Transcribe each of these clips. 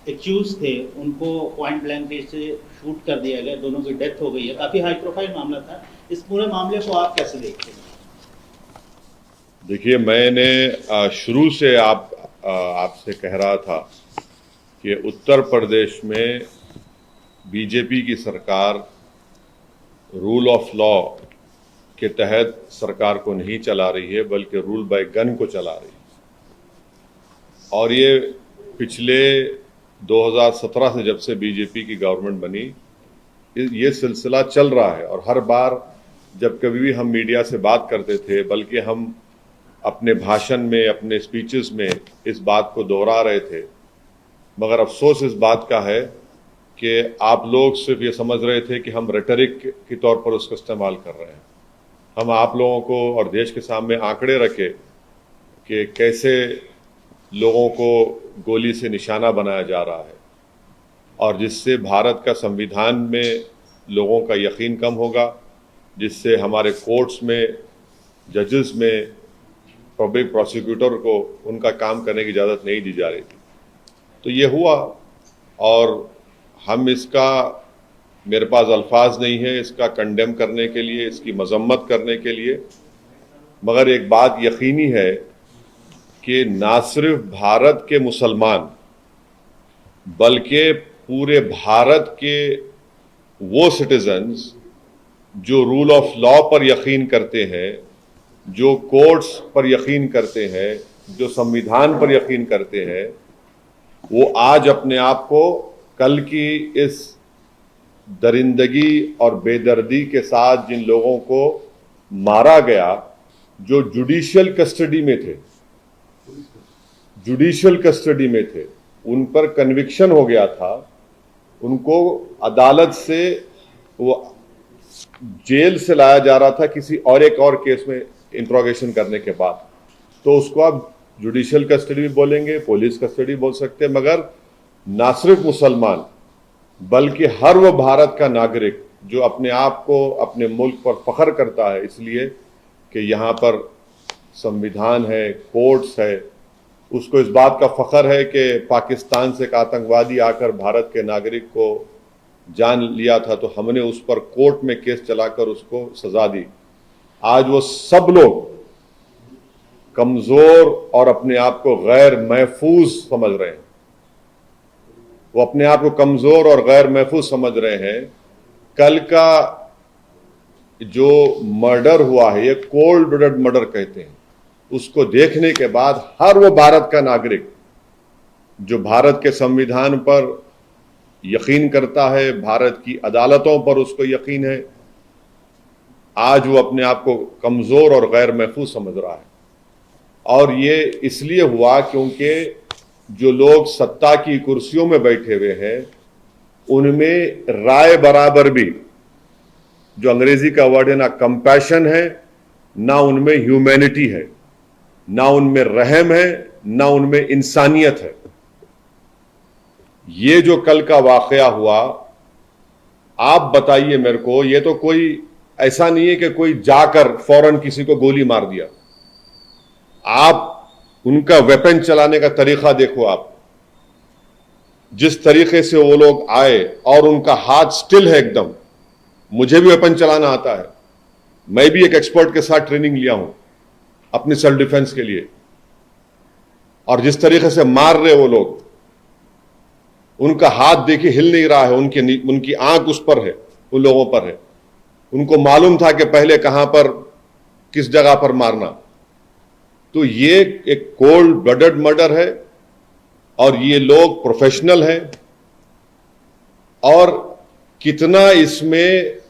Accused थे उनको point blank range से शूट कर दिया गया, दोनों की डेथ हो गई है, काफ़ी हाई प्रोफाइल मामला था। इस पूरे मामले को आप कैसे देखते हैं? देखिए, मैंने शुरू से आपसे कह रहा था कि उत्तर प्रदेश में बीजेपी की सरकार रूल ऑफ लॉ के तहत सरकार को नहीं चला रही है, बल्कि रूल बाय गन को चला रही है। और ये पिछले 2017 से, जब से बीजेपी की गवर्नमेंट बनी, ये सिलसिला चल रहा है। और हर बार जब कभी भी हम मीडिया से बात करते थे, बल्कि हम अपने भाषण में, अपने स्पीचेस में इस बात को दोहरा रहे थे। मगर अफसोस इस बात का है कि आप लोग सिर्फ ये समझ रहे थे कि हम रेटरिक के तौर पर उसका इस्तेमाल कर रहे हैं। हम आप लोगों को और देश के सामने आंकड़े रखे कि कैसे लोगों को गोली से निशाना बनाया जा रहा है, और जिससे भारत का संविधान में लोगों का यकीन कम होगा, जिससे हमारे कोर्ट्स में, जजेस में, पब्लिक प्रोसिक्यूटर को उनका काम करने की इजाज़त नहीं दी जा रही थी। तो ये हुआ, और हम इसका, मेरे पास अल्फाज नहीं है इसका कंडेम करने के लिए, इसकी मजम्मत करने के लिए। मगर एक बात यकीनी है कि ना सिर्फ भारत के मुसलमान, बल्कि पूरे भारत के वो सिटीजन्स जो रूल ऑफ लॉ पर यकीन करते हैं, जो कोर्ट्स पर यकीन करते हैं, जो संविधान पर यकीन करते हैं, वो आज अपने आप को कल की इस दरिंदगी और बेदर्दी के साथ, जिन लोगों को मारा गया, जो जुडिशियल कस्टडी में थे, उन पर कन्विक्शन हो गया था, उनको अदालत से, वो जेल से लाया जा रहा था किसी और एक और केस में इंट्रोगेशन करने के बाद। तो उसको आप जुडिशियल कस्टडी भी बोलेंगे, पुलिस कस्टडी बोल सकते हैं। मगर ना सिर्फ मुसलमान, बल्कि हर वो भारत का नागरिक जो अपने आप को, अपने मुल्क पर फख्र करता है इसलिए कि यहाँ पर संविधान है, कोर्ट्स है, उसको इस बात का फख्र है कि पाकिस्तान से एक आतंकवादी आकर भारत के नागरिक को जान लिया था, तो हमने उस पर कोर्ट में केस चलाकर उसको सजा दी। आज वो सब लोग कमजोर और अपने आप को गैर महफूज समझ रहे हैं। वो अपने आप को कमजोर और गैर महफूज समझ रहे हैं। कल का जो मर्डर हुआ है, ये कोल्ड ब्लडेड मर्डर कहते हैं, उसको देखने के बाद हर वो भारत का नागरिक जो भारत के संविधान पर यकीन करता है, भारत की अदालतों पर उसको यकीन है, आज वो अपने आप को कमजोर और गैर महफूज समझ रहा है। और ये इसलिए हुआ क्योंकि जो लोग सत्ता की कुर्सियों में बैठे हुए हैं, उनमें राय बराबर भी, जो अंग्रेजी का वर्ड है, ना कंपैशन है, ना उनमें ह्यूमैनिटी है, ना उनमें रहम है, ना उनमें इंसानियत है। ये जो कल का वाकया हुआ, आप बताइए मेरे को, ये तो कोई ऐसा नहीं है कि कोई जाकर फौरन किसी को गोली मार दिया। आप उनका वेपन चलाने का तरीका देखो। आप जिस तरीके से वो लोग आए, और उनका हाथ स्टिल है एकदम। मुझे भी वेपन चलाना आता है, मैं भी एक एक्सपर्ट के साथ ट्रेनिंग लिया हूं अपनी सेल्फ डिफेंस के लिए। और जिस तरीके से मार रहे वो लोग, उनका हाथ देखिए हिल नहीं रहा है, उनकी आंख उस पर है, उन लोगों पर है। उनको मालूम था कि पहले कहां पर, किस जगह पर मारना। तो ये एक कोल्ड ब्लडेड मर्डर है, और ये लोग प्रोफेशनल हैं। और कितना इसमें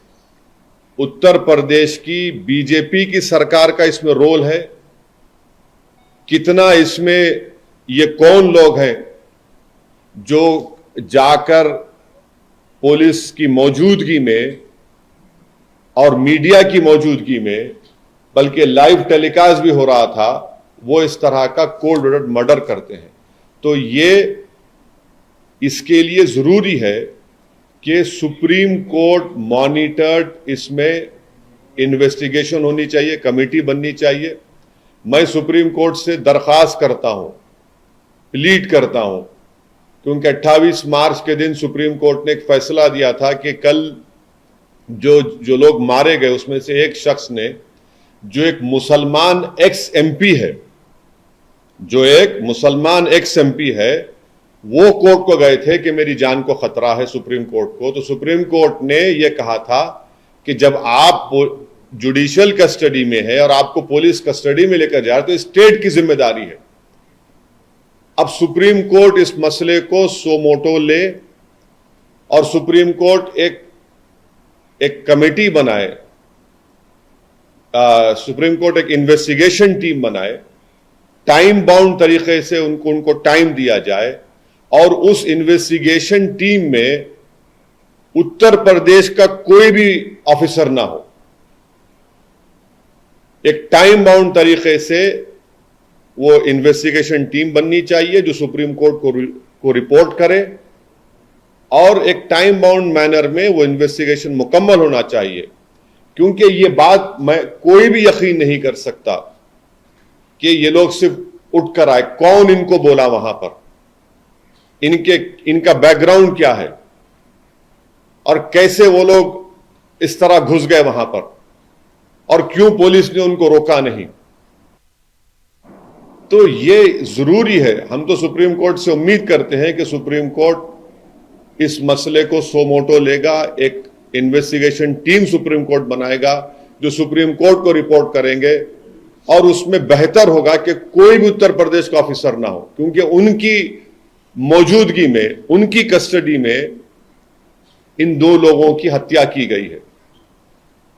उत्तर प्रदेश की बीजेपी की सरकार का इसमें रोल है, कितना इसमें ये कौन लोग हैं जो जाकर पुलिस की मौजूदगी में और मीडिया की मौजूदगी में, बल्कि लाइव टेलीकास्ट भी हो रहा था, वो इस तरह का कोल्ड ब्लडेड मर्डर करते हैं। तो ये इसके लिए जरूरी है कि सुप्रीम कोर्ट मॉनिटर्ड इसमें इन्वेस्टिगेशन होनी चाहिए, कमेटी बननी चाहिए। मैं सुप्रीम कोर्ट से दरखास्त करता हूं, प्लीड करता हूं क्योंकि 28 मार्च के दिन सुप्रीम कोर्ट ने एक फैसला दिया था कि कल जो लोग मारे गए उसमें से एक शख्स ने, जो एक मुसलमान एक्स एमपी है, जो एक मुसलमान एक्स एमपी है, वो कोर्ट को गए थे कि मेरी जान को खतरा है सुप्रीम कोर्ट को। तो सुप्रीम कोर्ट ने यह कहा था कि जब आप जुडिशियल कस्टडी में है और आपको पुलिस कस्टडी में लेकर जा रहे तो स्टेट की जिम्मेदारी है। अब सुप्रीम कोर्ट इस मसले को सो मोटो ले और सुप्रीम कोर्ट एक कमेटी बनाए, सुप्रीम कोर्ट एक इन्वेस्टिगेशन टीम बनाए, टाइम बाउंड तरीके से उनको टाइम दिया जाए और उस इन्वेस्टिगेशन टीम में उत्तर प्रदेश का कोई भी ऑफिसर ना हो। एक टाइम बाउंड तरीके से वो इन्वेस्टिगेशन टीम बननी चाहिए जो सुप्रीम कोर्ट को रिपोर्ट करे और एक टाइम बाउंड मैनर में वो इन्वेस्टिगेशन मुकम्मल होना चाहिए। क्योंकि ये बात मैं कोई भी यकीन नहीं कर सकता कि ये लोग सिर्फ उठकर आए, कौन इनको बोला वहां पर, इनका बैकग्राउंड क्या है और कैसे वो लोग इस तरह घुस गए वहां पर और क्यों पुलिस ने उनको रोका नहीं। तो ये जरूरी है, हम तो सुप्रीम कोर्ट से उम्मीद करते हैं कि सुप्रीम कोर्ट इस मसले को सो मोटो लेगा, एक इन्वेस्टिगेशन टीम सुप्रीम कोर्ट बनाएगा जो सुप्रीम कोर्ट को रिपोर्ट करेंगे और उसमें बेहतर होगा कि कोई भी उत्तर प्रदेश का ऑफिसर ना हो, क्योंकि उनकी मौजूदगी में, उनकी कस्टडी में इन दो लोगों की हत्या की गई है।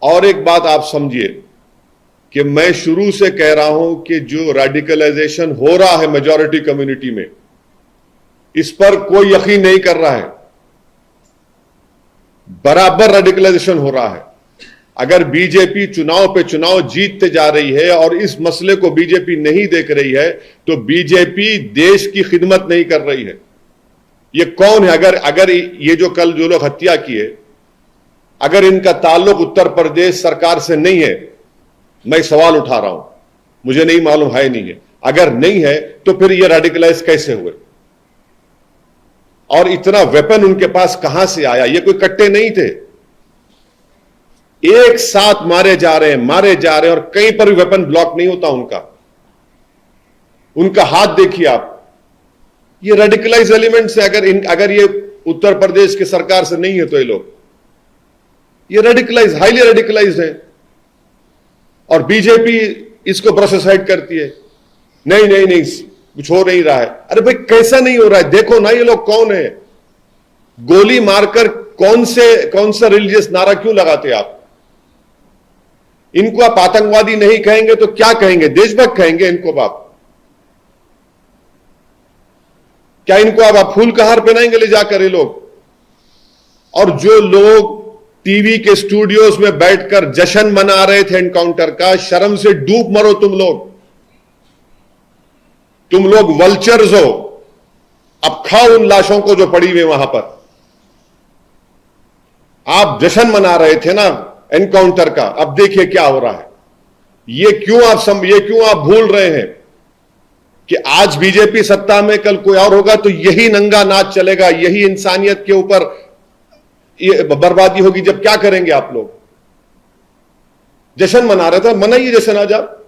और एक बात आप समझिए कि मैं शुरू से कह रहा हूं कि जो रेडिकलाइजेशन हो रहा है मेजॉरिटी कम्युनिटी में, इस पर कोई यकीन नहीं कर रहा है। बराबर रेडिकलाइजेशन हो रहा है। अगर बीजेपी चुनाव पे चुनाव जीतते जा रही है और इस मसले को बीजेपी नहीं देख रही है तो बीजेपी देश की खिदमत नहीं कर रही है। ये कौन है? अगर ये जो कल जो लोग हत्या किए, अगर इनका ताल्लुक उत्तर प्रदेश सरकार से नहीं है, मैं सवाल उठा रहा हूं, मुझे नहीं मालूम है नहीं है, अगर नहीं है तो फिर ये रेडिकलाइज कैसे हुए और इतना वेपन उनके पास कहां से आया? ये कोई कट्टे नहीं थे, एक साथ मारे जा रहे हैं और कहीं पर भी वेपन ब्लॉक नहीं होता उनका हाथ देखिए आप। ये रेडिकलाइज एलिमेंट से अगर ये उत्तर प्रदेश की सरकार से नहीं है तो ये रेडिकलाइज, हाईली रेडिकलाइज है और बीजेपी इसको प्रोसेसाइड करती है। नहीं कुछ हो नहीं रहा है। अरे भाई कैसा नहीं हो रहा है? देखो ना ये लोग कौन है, गोली मारकर कौन सा रिलीजियस नारा क्यों लगाते आप? इनको आप आतंकवादी नहीं कहेंगे तो क्या कहेंगे? देशभक्त कहेंगे इनको आप? क्या इनको आप फूल का हार पहनाएंगे ले जाकर ये लोग? और जो लोग टीवी के स्टूडियोज में बैठकर जश्न मना रहे थे एनकाउंटर का, शर्म से डूब मरो तुम लोग वल्चर्स हो। अब खाओ उन लाशों को जो पड़ी हुई वहां पर। आप जश्न मना रहे थे ना एनकाउंटर का, अब देखिए क्या हो रहा है। ये क्यों आप भूल रहे हैं कि आज बीजेपी सत्ता में, कल कोई और होगा तो यही नंगा नाच चलेगा, यही इंसानियत के ऊपर ये बर्बादी होगी। जब क्या करेंगे आप लोग? जश्न मना रहे थे, मनाइए जश्न आज आप।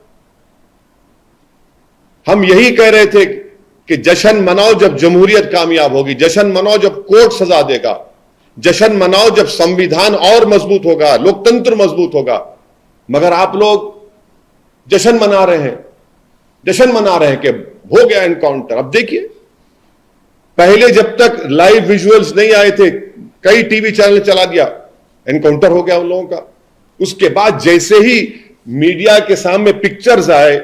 हम यही कह रहे थे कि जश्न मनाओ जब जमहूरियत कामयाब होगी, जश्न मनाओ जब कोर्ट सजा देगा, जश्न मनाओ जब संविधान और मजबूत होगा, लोकतंत्र मजबूत होगा। मगर आप लोग जश्न मना रहे हैं कि हो गया एनकाउंटर। अब देखिए, पहले जब तक लाइव विजुअल्स नहीं आए थे, कई टीवी चैनल चला दिया, एनकाउंटर हो गया उन लोगों का। उसके बाद जैसे ही मीडिया के सामने पिक्चर्स आए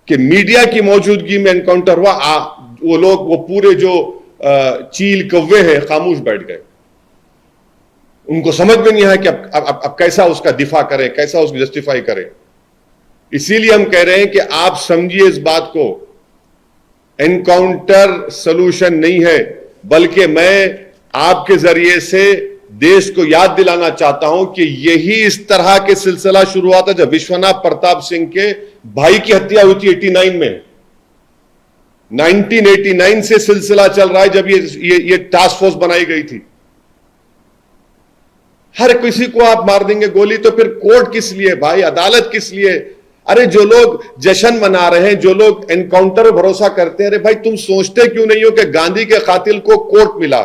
कि मीडिया की मौजूदगी में एनकाउंटर हुआ, वो लोग, वो पूरे जो चील कौवे हैं, खामोश बैठ गए। उनको समझ में नहीं आया कि अब कैसा उसका दिफा करें, कैसा उसको जस्टिफाई करें। इसीलिए हम कह रहे हैं कि आप समझिए इस बात को, एनकाउंटर सलूशन नहीं है, बल्कि मैं आपके जरिए से देश को याद दिलाना चाहता हूं कि यही इस तरह के सिलसिला शुरू हुआ था जब विश्वनाथ प्रताप सिंह के भाई की हत्या हुई थी 89 में। 1989 से सिलसिला चल रहा है, जब ये टास्क फोर्स बनाई गई थी। हर किसी को आप मार देंगे गोली, तो फिर कोर्ट किस लिए भाई, अदालत किस लिए? अरे जो लोग जश्न मना रहे हैं, जो लोग एनकाउंटर पर भरोसा करते हैं, अरे भाई तुम सोचते क्यों नहीं हो कि गांधी के कातिल को कोर्ट मिला,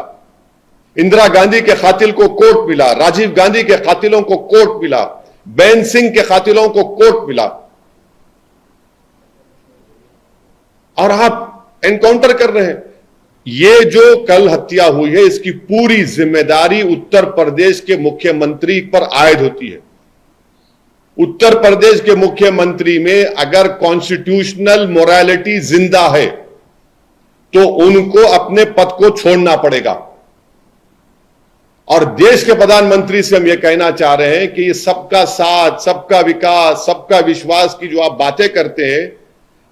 इंदिरा गांधी के कातिल को कोर्ट मिला, राजीव गांधी के कातिलों को कोर्ट मिला, बेन सिंह के कातिलों को कोर्ट मिला, और आप एनकाउंटर कर रहे हैं। ये जो कल हत्या हुई है, इसकी पूरी जिम्मेदारी उत्तर प्रदेश के मुख्यमंत्री पर आयद होती है। उत्तर प्रदेश के मुख्यमंत्री में अगर कॉन्स्टिट्यूशनल मोरालिटी जिंदा है तो उनको अपने पद को छोड़ना पड़ेगा। और देश के प्रधानमंत्री से हम यह कहना चाह रहे हैं कि ये सबका साथ, सबका विकास, सबका विश्वास की जो आप बातें करते हैं,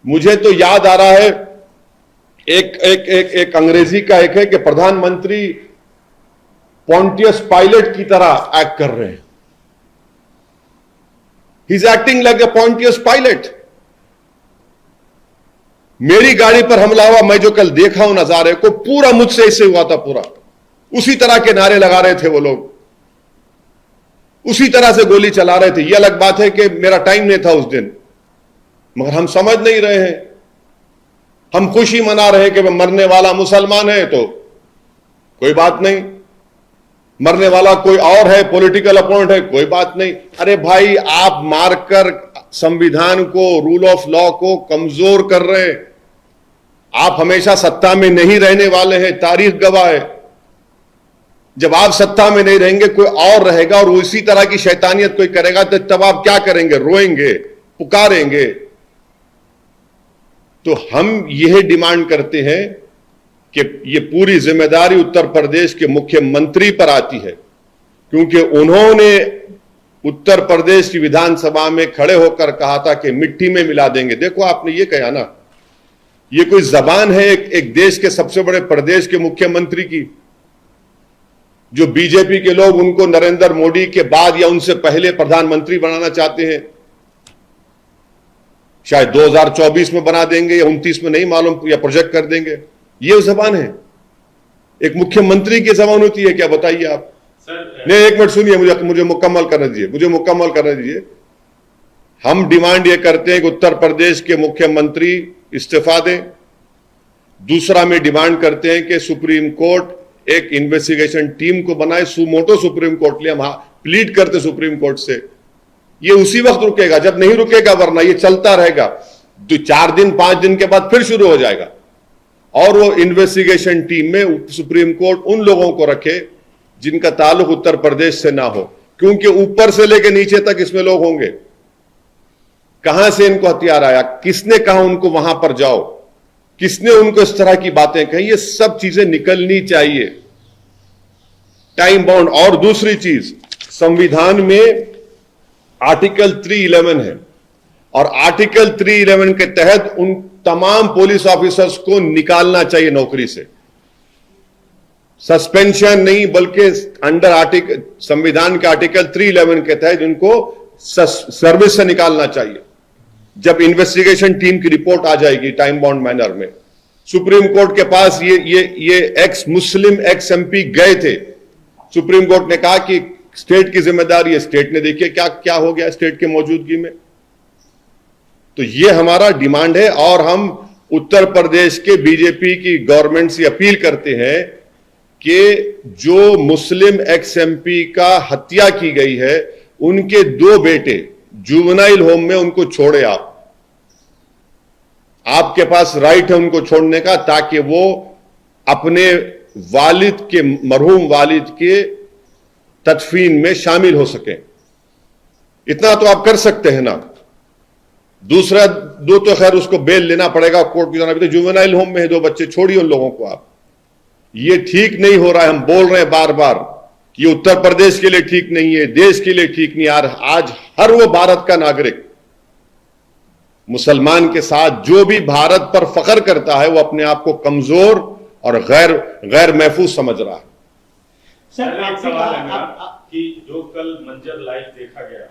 मुझे तो याद आ रहा है एक अंग्रेजी का एक है कि प्रधानमंत्री पॉन्टियस पायलट की तरह एक्ट कर रहे हैं। He is acting like a Pontius Pilate. मेरी गाड़ी पर हमला हुआ, मैं जो कल देखा हूं नजारे को, पूरा मुझसे इससे हुआ था, पूरा उसी तरह के नारे लगा रहे थे वो लोग, उसी तरह से गोली चला रहे थे। यह अलग बात है कि मेरा टाइम नहीं था उस दिन, मगर हम समझ नहीं रहे हैं। हम खुशी मना रहे हैं कि मरने वाला मुसलमान है तो कोई बात नहीं, मरने वाला कोई और है, पॉलिटिकल अपोनेंट है, कोई बात नहीं। अरे भाई, आप मारकर संविधान को, रूल ऑफ लॉ को कमजोर कर रहे हैं। आप हमेशा सत्ता में नहीं रहने वाले हैं, तारीख गवाह है। जब आप सत्ता में नहीं रहेंगे, कोई और रहेगा और उसी तरह की शैतानियत कोई करेगा, तो तब आप क्या करेंगे? रोएंगे, पुकारेंगे। तो हम यह डिमांड करते हैं कि ये पूरी जिम्मेदारी उत्तर प्रदेश के मुख्यमंत्री पर आती है, क्योंकि उन्होंने उत्तर प्रदेश की विधानसभा में खड़े होकर कहा था कि मिट्टी में मिला देंगे। देखो, आपने ये कहा ना, ये कोई जबान है एक देश के सबसे बड़े प्रदेश के मुख्यमंत्री की, जो बीजेपी के लोग उनको नरेंद्र मोदी के बाद या उनसे पहले प्रधानमंत्री बनाना चाहते हैं। शायद 2024 में बना देंगे या 29 में, नहीं मालूम, या प्रोजेक्ट कर देंगे। ये जबान है, एक मुख्यमंत्री की जबान होती है क्या? बताइए आप। नहीं, एक मिनट सुनिए, मुझे मुकम्मल करने दीजिए। हम डिमांड ये करते हैं कि उत्तर प्रदेश के मुख्यमंत्री इस्तीफा दें। दूसरा में डिमांड करते हैं कि सुप्रीम कोर्ट एक इन्वेस्टिगेशन टीम को बनाए, सुमोटो सुप्रीम कोर्ट लिए हम प्लीड करते सुप्रीम कोर्ट से। ये उसी वक्त रुकेगा जब नहीं रुकेगा, वरना ये चलता रहेगा। 4 दिन 5 दिन के बाद फिर शुरू हो जाएगा। और वो इन्वेस्टिगेशन टीम में सुप्रीम कोर्ट उन लोगों को रखे जिनका ताल्लुक उत्तर प्रदेश से ना हो, क्योंकि ऊपर से लेकर नीचे तक इसमें लोग होंगे। कहां से इनको हथियार आया, किसने कहा उनको वहां पर जाओ, किसने उनको इस तरह की बातें कही, ये सब चीजें निकलनी चाहिए, टाइम बाउंड। और दूसरी चीज, संविधान में आर्टिकल 311 है, और आर्टिकल 311 के तहत उन तमाम पुलिस ऑफिसर्स को निकालना चाहिए नौकरी से। सस्पेंशन नहीं, बल्कि अंडर संविधान के आर्टिकल 311 के तहत उनको सर्विस से निकालना चाहिए। जब इन्वेस्टिगेशन टीम की रिपोर्ट आ जाएगी टाइम बाउंड मैनर में, सुप्रीम कोर्ट के पास ये एक्स मुस्लिम एक्स एमपी गए थे। सुप्रीम कोर्ट ने कहा कि स्टेट की जिम्मेदारी है, स्टेट ने देखिए क्या क्या हो गया स्टेट के मौजूदगी में। तो ये हमारा डिमांड है, और हम उत्तर प्रदेश के बीजेपी की गवर्नमेंट से अपील करते हैं कि जो मुस्लिम एक्स एमपी का हत्या की गई है, उनके 2 बेटे जुवेनाइल होम में, उनको छोड़े आप। आपके पास राइट है उनको छोड़ने का, ताकि वो अपने वालिद के, मरहूम वालिद के तदफीन में शामिल हो सके। इतना तो आप कर सकते हैं ना। दूसरा 2 तो खैर उसको बेल लेना पड़ेगा, कोर्ट की जाना भी, तो जुवेनाइल होम में है 2 बच्चे, छोड़िए उन लोगों को आप। ये ठीक नहीं हो रहा है। हम बोल रहे हैं बार बार कि ये उत्तर प्रदेश के लिए ठीक नहीं है, देश के लिए ठीक नहीं। आज हर वो भारत का नागरिक, मुसलमान के साथ जो भी भारत पर फख्र करता है, वो अपने आप को कमजोर और गैर महफूज समझ रहा है। सर, एक सवाल है मेरा कि जो कल मंजर लाइव देखा गया,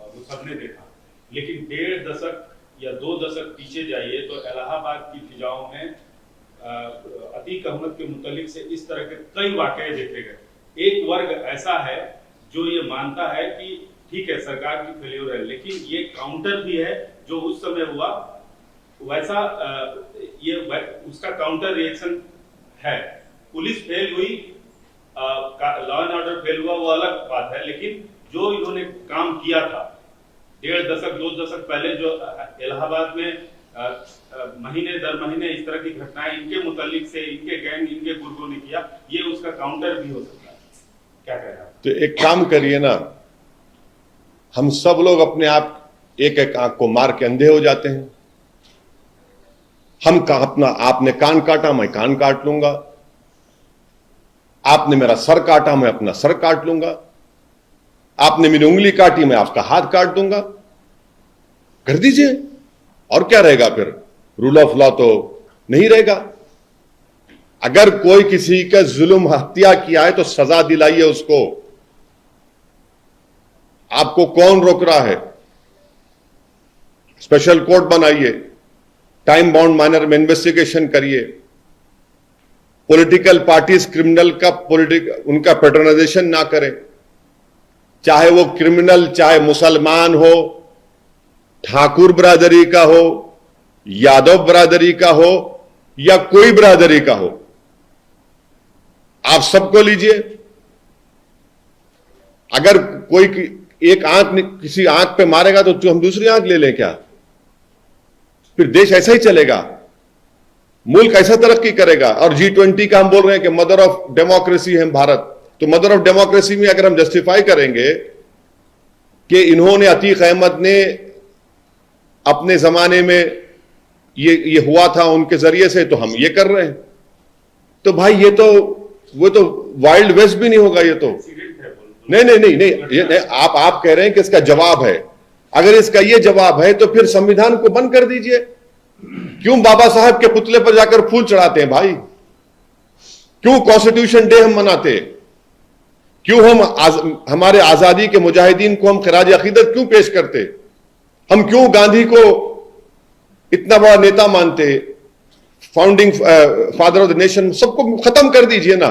वो सबने देखा, लेकिन 1.5 दशक या 2 दशक पीछे जाइए तो इलाहाबाद की फिजाओं में अतीक अहमद के मुतालिक से इस तरह के कई वाकये देखे गए। एक वर्ग ऐसा है जो ये मानता है कि ठीक है सरकार की फेल्योर है, लेकिन ये काउंटर भी है जो उस समय हुआ वैसा ये उसका काउंटर रिएक्शन है। पुलिस फेल हुई, लॉ एंड ऑर्डर फेल हुआ, वो अलग बात है, लेकिन जो इन्होंने काम किया था 1.5 दशक 2 दशक पहले जो इलाहाबाद में महीने दर महीने इस तरह की घटनाएं इनके मुतालिक से इनके गैंग इनके गुर्गों ने किया, ये उसका काउंटर भी हो सकता है। क्या कह रहे हैं आप? तो एक काम करिए ना, हम सब लोग अपने आप एक एक आंख को मार के अंधे हो जाते हैं। हम का अपना आपने कान काटा मैं कान काट लूंगा, आपने मेरा सर काटा मैं अपना सर काट लूंगा, आपने मेरी उंगली काटी मैं आपका हाथ काट दूंगा। कर दीजिए, और क्या रहेगा फिर? रूल ऑफ लॉ तो नहीं रहेगा। अगर कोई किसी का जुल्म हत्या किया है तो सजा दिलाइए उसको। आपको कौन रोक रहा है? स्पेशल कोर्ट बनाइए, टाइम बाउंड मैनर में इन्वेस्टिगेशन करिए। पॉलिटिकल पार्टीज क्रिमिनल का उनका पैटर्नाइजेशन ना करें, चाहे वो क्रिमिनल चाहे मुसलमान हो, ठाकुर बिरादरी का हो, यादव बिरादरी का हो या कोई बिरादरी का हो, आप सबको लीजिए। अगर कोई एक आंख किसी आंख पे मारेगा तो हम दूसरी आंख ले लें क्या? फिर देश ऐसा ही चलेगा, मुल्क ऐसा तरक्की करेगा। और G20 का हम बोल रहे हैं कि मदर ऑफ डेमोक्रेसी है भारत, तो मदर ऑफ डेमोक्रेसी में अगर हम जस्टिफाई करेंगे कि इन्होंने अतीक अहमद ने अपने जमाने में ये हुआ था उनके जरिए से, तो हम ये कर रहे हैं, तो भाई ये तो वो तो वाइल्ड वेस्ट भी नहीं होगा। ये तो नहीं, आप कह रहे हैं कि इसका जवाब है। अगर इसका ये जवाब है तो फिर संविधान को बंद कर दीजिए। क्यों बाबा साहब के पुतले पर जाकर फूल चढ़ाते हैं भाई? क्यों कॉन्स्टिट्यूशन डे हम मनाते? क्यों हम हमारे आजादी के मुजाहिदीन को हम खिराज अकीदत क्यों पेश करते? हम क्यों गांधी को इतना बड़ा नेता मानते, founding father of the nation? सबको खत्म कर दीजिए ना।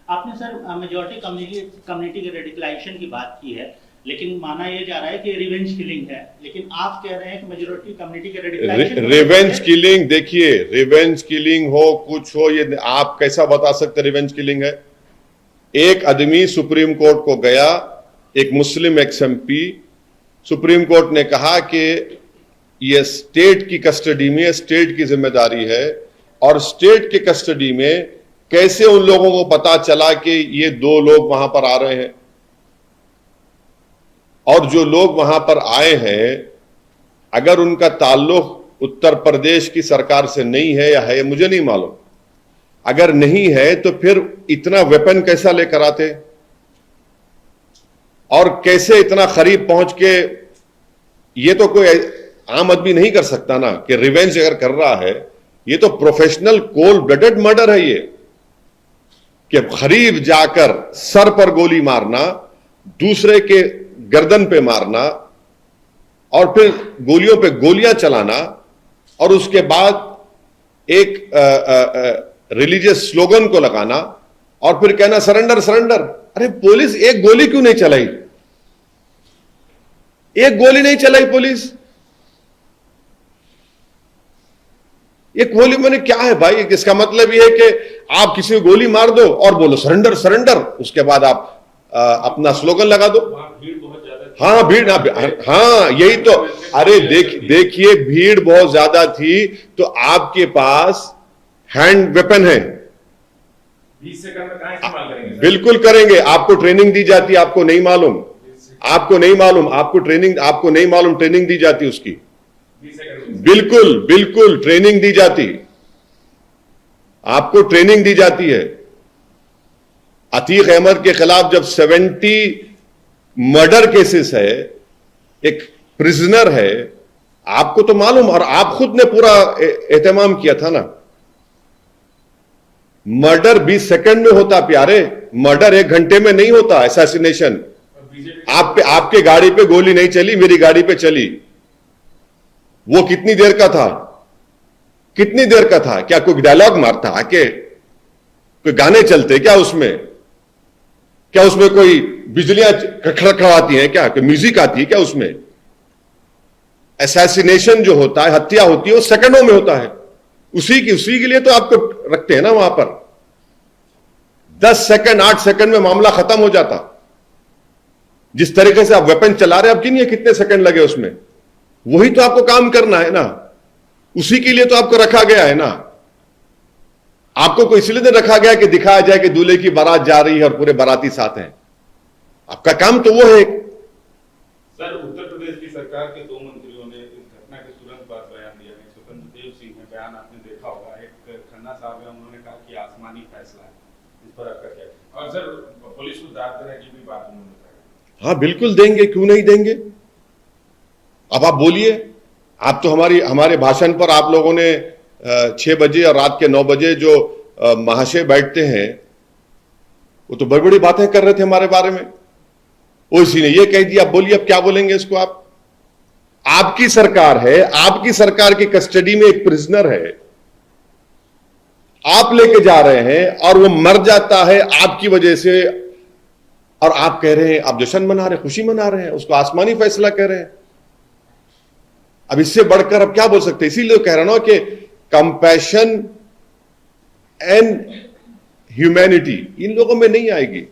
आपने सर मेजॉरिटी कम्युनिटी के रेडिकलाइजेशन की बात की है, लेकिन माना यह जा रहा है कि रिवेंज किलिंग है, लेकिन आप कह रहे हैं कि मेजॉरिटी कम्युनिटी के रेडिकलाइजेशन रिवेंज किलिंग, देखिए रिवेंज किलिंग हो कुछ हो, ये आप कैसा बता सकते रिवेंज किलिंग है? एक आदमी सुप्रीम कोर्ट को गया, एक मुस्लिम एक्स-एमपी, सुप्रीम कोर्ट ने कहा कि ये स्टेट की कस्टडी में, स्टेट की जिम्मेदारी है, और स्टेट के कस्टडी में कैसे उन लोगों को पता चला कि ये 2 लोग वहां पर आ रहे हैं, और जो लोग वहां पर आए हैं अगर उनका ताल्लुक उत्तर प्रदेश की सरकार से नहीं है या है, मुझे नहीं मालूम। अगर नहीं है तो फिर इतना वेपन कैसा लेकर आते, और कैसे इतना करीब पहुंच के? ये तो कोई आम आदमी नहीं कर सकता ना कि रिवेंज अगर कर रहा है। ये तो प्रोफेशनल कोल्ड ब्लडेड मर्डर है, ये कि करीब जाकर सर पर गोली मारना, दूसरे के गर्दन पे मारना, और फिर गोलियों पे गोलियां चलाना, और उसके बाद एक रिलीजियस स्लोगन को लगाना और फिर कहना सरेंडर सरेंडर। अरे पुलिस एक गोली क्यों नहीं चलाई? एक गोली नहीं चलाई पुलिस। एक गोली मैंने क्या है भाई? इसका मतलब यह है कि आप किसी को गोली मार दो और बोलो सरेंडर सरेंडर, उसके बाद आप अपना स्लोगन लगा दो। भीड़ बहुत ज्यादा, हाँ भीड़, हाँ यही तो। अरे देखिए भीड़ बहुत ज्यादा थी तो आपके पास हैंड वेपन है, 20 सेकंड में कहां इस्तेमाल करेंगे? बिल्कुल करेंगे। आपको ट्रेनिंग दी जाती है, आपको नहीं मालूम, आपको नहीं मालूम, आपको नहीं मालूम ट्रेनिंग दी जाती उसकी। 20 सेकंड बिल्कुल बिल्कुल ट्रेनिंग दी जाती, आपको ट्रेनिंग दी जाती है। अतीक अहमद के खिलाफ जब 70 मर्डर केसेस है, एक प्रिजनर है, आपको तो मालूम, और आप खुद ने पूरा एहतमाम किया था ना। मर्डर 20 सेकंड में होता प्यारे, मर्डर 1 घंटे में नहीं होता। असैसिनेशन आपके गाड़ी पे गोली नहीं चली, मेरी गाड़ी पे चली। वो कितनी देर का था? कितनी देर का था? क्या कोई डायलॉग मारता आके? कोई गाने चलते क्या उसमें? क्या उसमें कोई बिजलियां खड़खड़ाती हैं क्या? कोई म्यूजिक आती है क्या उसमें? असैसिनेशन जो होता है, हत्या होती है, वो सेकंडों में होता है। उसी के लिए तो आपको रखते हैं ना वहां पर। 10 सेकंड 8 सेकंड में मामला खत्म हो जाता। जिस तरीके से आप वेपन चला रहे हैं, अब किन्हीं कितने सेकंड लगे उसमें? वही तो आपको काम करना है ना, उसी के लिए तो आपको रखा गया है ना। आपको कोई इसलिए नहीं रखा गया कि दिखाया जाए कि दूल्हे की बारात जा रही है और पूरे बाराती साथ हैं। आपका काम तो वो है। सर, उत्तर प्रदेश की सरकार के 2 मंत्रियों ने इस घटना के तुरंत बाद बयान दिया है। स्वतंत्र देव सिंह ने बयान आपने देखा होगा, एक खन्ना साहब है, उन्होंने कहा कि आसमानी फैसला है। इस पर आपका क्या? और सर, पुलिस को दाद देने की भी बात उन्होंने कहा। हाँ बिल्कुल देंगे, क्यों नहीं देंगे। अब आप बोलिए, आप तो हमारे भाषण पर आप लोगों ने 6 बजे और रात के 9 बजे जो महाशय बैठते हैं, वो तो बड़ी बड़ी बातें कर रहे थे हमारे बारे में। उसी ने ये कह दिया। अब बोलिए, अब क्या बोलेंगे इसको आप? आपकी सरकार है, आपकी सरकार की कस्टडी में एक प्रिजनर है, आप लेके जा रहे हैं और वो मर जाता है आपकी वजह से, और आप कह रहे हैं, आप जश्न मना रहे हैं, खुशी मना रहे हैं, उसको आसमानी फैसला कह रहे हैं। अब इससे बढ़कर अब क्या बोल सकते हैं? इसीलिए कह रहा हूं कि कंपैशन एंड ह्यूमैनिटी इन लोगों में नहीं आएगी।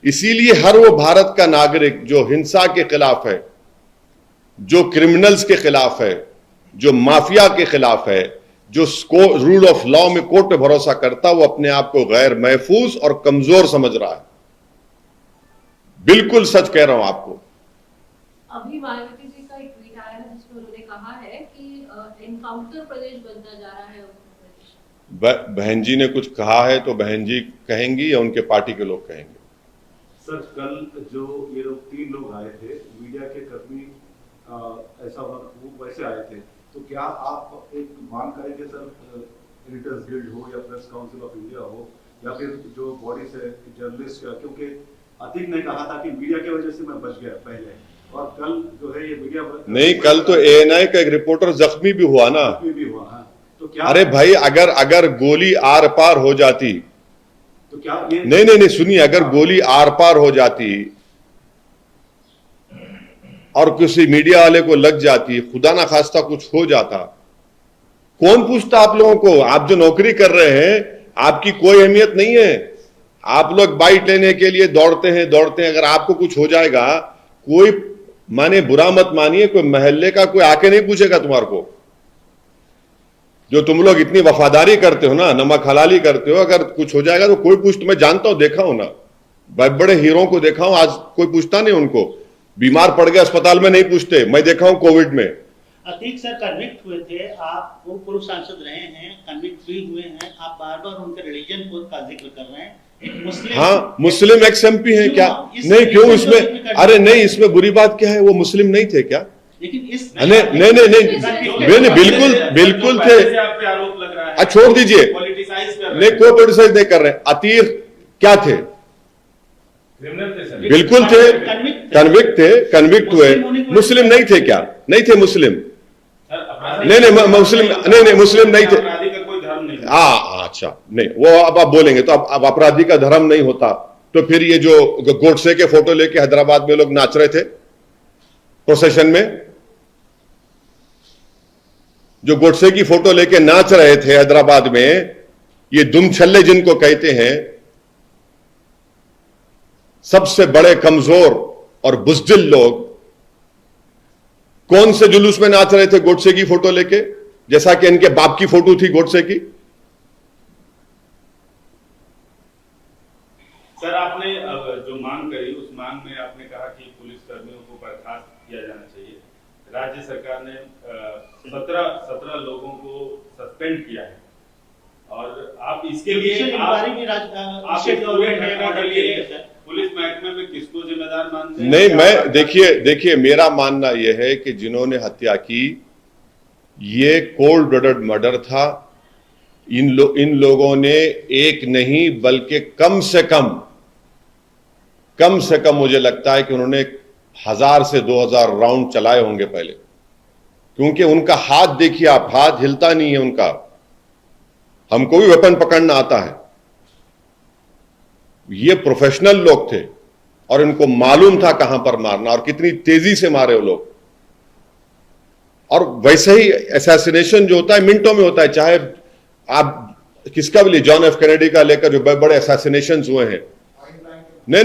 इसीलिए हर वो भारत का नागरिक जो हिंसा के खिलाफ है, जो क्रिमिनल्स के खिलाफ है, जो माफिया के खिलाफ है, जो रूल ऑफ लॉ में कोर्ट पे भरोसा करता, वो अपने आप को गैर महफूज और कमजोर समझ रहा है। बिल्कुल सच कह रहा हूं आपको। अभी मायावती जी का एक ट्वीट आया है जिसमें उन्होंने कहा है कि एनकाउंटर प्रदेश बनता जा रहा है उत्तर प्रदेश। बहन जी ने कुछ कहा है तो बहन जी कहेंगी या उनके पार्टी के लोग कहेंगे? सर, कल जो ये लोग 3 लोग आए थे, मीडिया के कर्मी ऐसा वो वैसे आए थे, तो क्या आप एक मांग करेंगे सर, एडिटर्स गिल्ड हो या प्रेस काउंसिल ऑफ इंडिया हो या फिर जो बॉडीज है जर्नलिस्ट, क्योंकि अतीक ने कहा था कि मीडिया की वजह से मैं बच गया पहले, और कल जो है ये मीडिया नहीं, कल तो एएनआई का एक रिपोर्टर जख्मी भी हुआ ना। भी हुआ है, तो क्या? अरे भाई, अगर गोली आर पार हो जाती तो क्या ये नहीं सुनिए, अगर गोली आर पार हो जाती और किसी मीडिया वाले को लग जाती, खुदा ना खास्ता कुछ हो जाता, कौन पूछता आप लोगों को? आप जो नौकरी कर रहे हैं, आपकी कोई अहमियत नहीं है। आप लोग बाइट लेने के लिए दौड़ते हैं। अगर आपको कुछ हो जाएगा, कोई माने बुरा मत मानिए, कोई महल्ले का कोई आके नहीं पूछेगा तुम्हारे को। जो तुम लोग इतनी वफादारी करते हो ना, नमक हलाली करते हो, अगर कुछ हो जाएगा तो कोई पूछ, मैं जानता हूं, देखा हूं ना, बड़े बड़े हीरो को देखा हूं, आज कोई पूछता नहीं उनको। बीमार पड़ गए अस्पताल में नहीं पूछते, मैं देखा हूं कोविड में। अतीक सर कन्विक्ट हुए थे, आप वो पूर्व सांसद रहे हैं, कन्विक्ट भी हुए हैं, आप बार बार उनके रिलीजन का जिक्र कर रहे हैं। एक मुस्लिम, हाँ, मुस्लिम एक्स एमपी है क्या? नहीं, क्यों इसमें? अरे नहीं, इसमें बुरी बात क्या है? वो मुस्लिम नहीं थे क्या? लेकिन इस नहीं, बिल्कुल थे। आरोप लग रहा है, छोड़ दीजिए, नहीं, कोई पोलिटिसाइज नहीं कर रहे। अतीक क्या थे? बिल्कुल थे, कन्विक्ट हुए। मुस्लिम नहीं थे क्या? नहीं थे मुस्लिम। नहीं, मुस्लिम नहीं थे। अच्छा, नहीं, वो अब आप बोलेंगे तो अब अपराधी का धर्म नहीं होता तो फिर ये जो गोडसे के फोटो लेके हैदराबाद में लोग नाच रहे थे प्रोसेशन में, जो गोडसे की फोटो लेके नाच रहे थे हैदराबाद में, ये दुम छल्ले जिनको कहते हैं, सबसे बड़े कमजोर और बुज़दिल लोग कौन से जुलूस में नाच रहे थे गोडसे की फोटो लेके, जैसा कि इनके बाप की फोटो थी गोडसे की? सर, आपने जो मांग करी, उस मांग में आपने कहा कि पुलिस कर्मियों को बर्खास्त किया जाना चाहिए। राज्य सरकार ने 17 लोगों को सस्पेंड किया है, और आप इसके लिए पुलिस महकमे में किसको जिम्मेदार मानते हैं? नहीं, मैं देखिए मेरा मानना यह है कि जिन्होंने हत्या की, ये कोल्ड ब्लडेड मर्डर था। इन लोगों ने एक नहीं बल्कि कम से कम मुझे लगता है कि उन्होंने 1000 से 2000 राउंड चलाए होंगे पहले। क्योंकि उनका हाथ देखिए आप, हाथ हिलता नहीं है उनका। हमको भी वेपन पकड़ना आता है। ये प्रोफेशनल लोग थे और इनको मालूम था कहां पर मारना और कितनी तेजी से मारे वो लोग। और वैसे ही असैसिनेशन जो होता है मिनटों में होता है, चाहे आप किसका भी लिए, जॉन एफ कैनेडी का लेकर जो बड़े बड़े असैसिनेशन हुए हैं, नहीं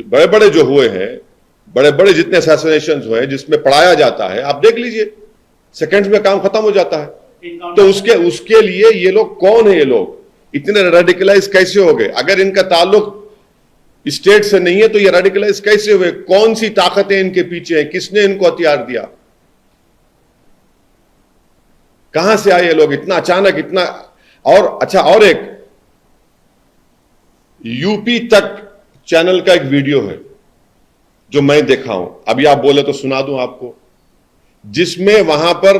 बड़े बड़े जो हुए हैं, बड़े बड़े जितने असैसिनेशन हुए हैं जिसमें पढ़ाया जाता है, आप देख लीजिए सेकंड्स में काम खत्म हो जाता है। तो उसके लिए ये लोग कौन है? ये लोग इतने रेडिकलाइज कैसे हो गए? अगर इनका ताल्लुक स्टेट से नहीं है तो ये रेडिकलाइज कैसे हुए? कौन सी ताकतें इनके पीछे हैं? किसने इनको हथियार दिया? कहां से आए ये लोग इतना अचानक, इतना? और अच्छा, और एक यूपी तक चैनल का एक वीडियो है जो मैं देखा हूं, अभी आप बोले तो सुना दूं आपको, जिसमें वहां पर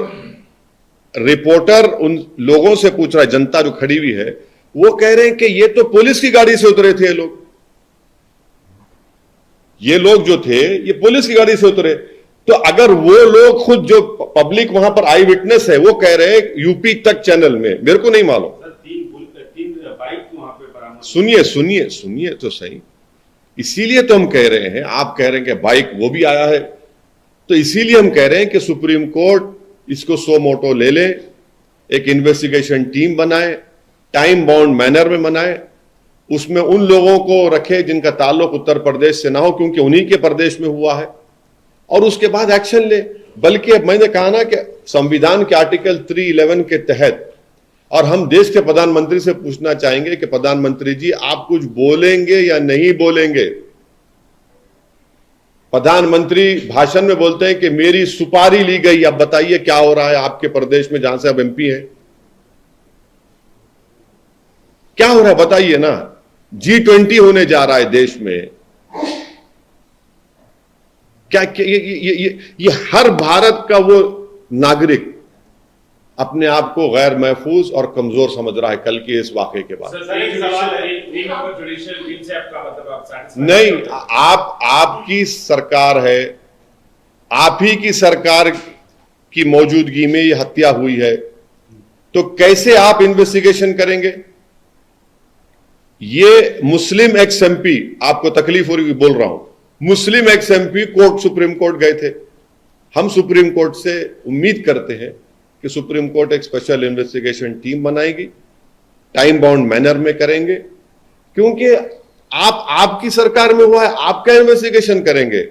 रिपोर्टर उन लोगों से पूछ रहा है, जनता जो खड़ी हुई है, वो कह रहे हैं कि ये तो पुलिस की गाड़ी से उतरे थे ये लोग जो थे ये पुलिस की गाड़ी से उतरे। तो अगर वो लोग खुद जो पब्लिक वहां पर आई विटनेस है वो कह रहे हैं यूपी तक चैनल में, मेरे को नहीं मालूम। तीन बाइक वहां पे बरामद। सुनिए तो सही। इसीलिए तो हम कह रहे हैं, आप कह रहे हैं कि बाइक वो भी आया है, तो इसीलिए हम कह रहे हैं कि सुप्रीम कोर्ट इसको सो मोटो ले ले, एक इन्वेस्टिगेशन टीम बनाए, टाइम बाउंड मैनर में बनाए, उसमें उन लोगों को रखे जिनका ताल्लुक उत्तर प्रदेश से ना हो, क्योंकि उन्हीं के प्रदेश में हुआ है, और उसके बाद एक्शन ले। बल्कि अब मैंने कहा ना कि संविधान के आर्टिकल 311 के तहत, और हम देश के प्रधानमंत्री से पूछना चाहेंगे कि प्रधानमंत्री जी आप कुछ बोलेंगे या नहीं बोलेंगे? प्रधानमंत्री भाषण में बोलते हैं कि मेरी सुपारी ली गई। अब बताइए क्या हो रहा है आपके प्रदेश में जहां से आप एमपी हैं? क्या हो रहा है बताइए ना। G20 होने जा रहा है देश में। क्या ये हर भारत का वो नागरिक अपने आप को गैर महफूज और कमजोर समझ रहा है कल के इस वाकये के बाद। नहीं, आपकी सरकार है, आप ही की सरकार की मौजूदगी में ये हत्या हुई है, तो कैसे आप इन्वेस्टिगेशन करेंगे? ये मुस्लिम एक्स एमपी, आपको तकलीफ हो रही बोल रहा हूं, मुस्लिम एक्स एमपी सुप्रीम कोर्ट गए थे। हम सुप्रीम कोर्ट से उम्मीद करते हैं कि सुप्रीम कोर्ट एक स्पेशल इन्वेस्टिगेशन टीम बनाएगी, टाइम बाउंड मैनर में करेंगे, क्योंकि आपकी सरकार में हुआ है, आप क्या इन्वेस्टिगेशन करेंगे?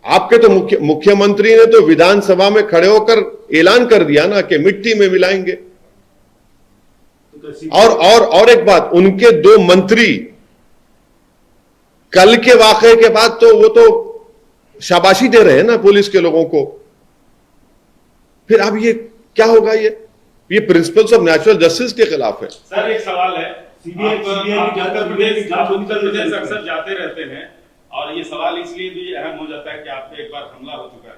आपके तो मुख्यमंत्री ने तो विधानसभा में खड़े होकर ऐलान कर दिया ना कि मिट्टी में मिलाएंगे। और एक बात, उनके 2 मंत्री कल के वाकये के बाद तो वो तो शाबाशी दे रहे हैं ना पुलिस के लोगों को। फिर अब ये क्या होगा? ये प्रिंसिपल्स ऑफ नेचुरल जस्टिस के खिलाफ है। सर एक सवाल है, उत्तर प्रदेश अक्सर जाते रहते हैं और ये सवाल इसलिए भी अहम हो जाता है कि आप पे एक बार हमला हो चुका है,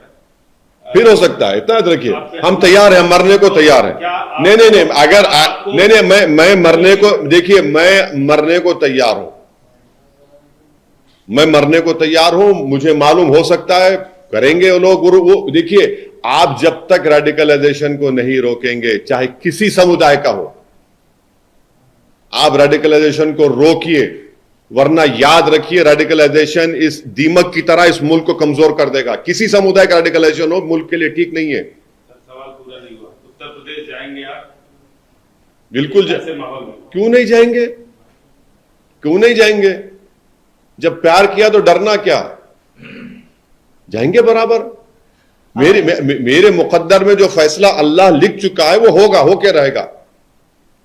फिर हो सकता है। इतना रखिए, हम तैयार हैं, मरने को तैयार हैं। नहीं, अगर नहीं, मैं मरने को, देखिए मैं मरने को तैयार हूं, मैं मरने को तैयार हूं। मुझे मालूम हो सकता है करेंगे वो लोग। वो देखिए, आप जब तक रेडिकलाइजेशन को नहीं रोकेंगे, चाहे किसी समुदाय का हो, आप रेडिकलाइजेशन को रोकिए, वरना याद रखिए रेडिकलाइजेशन इस दीमक की तरह इस मुल्क को कमजोर कर देगा। किसी समुदाय का रेडिकलाइजेशन हो मुल्क के लिए ठीक नहीं है। सवाल पूरा नहीं हुआ। उत्तर प्रदेश जाएंगे आप? बिल्कुल ऐसे माहौल में क्यों नहीं जाएंगे? क्यों नहीं जाएंगे? जब प्यार किया तो डरना क्या? जाएंगे बराबर। मेरे मुकद्दर में जो फैसला अल्लाह लिख चुका है वो होगा, होके रहेगा।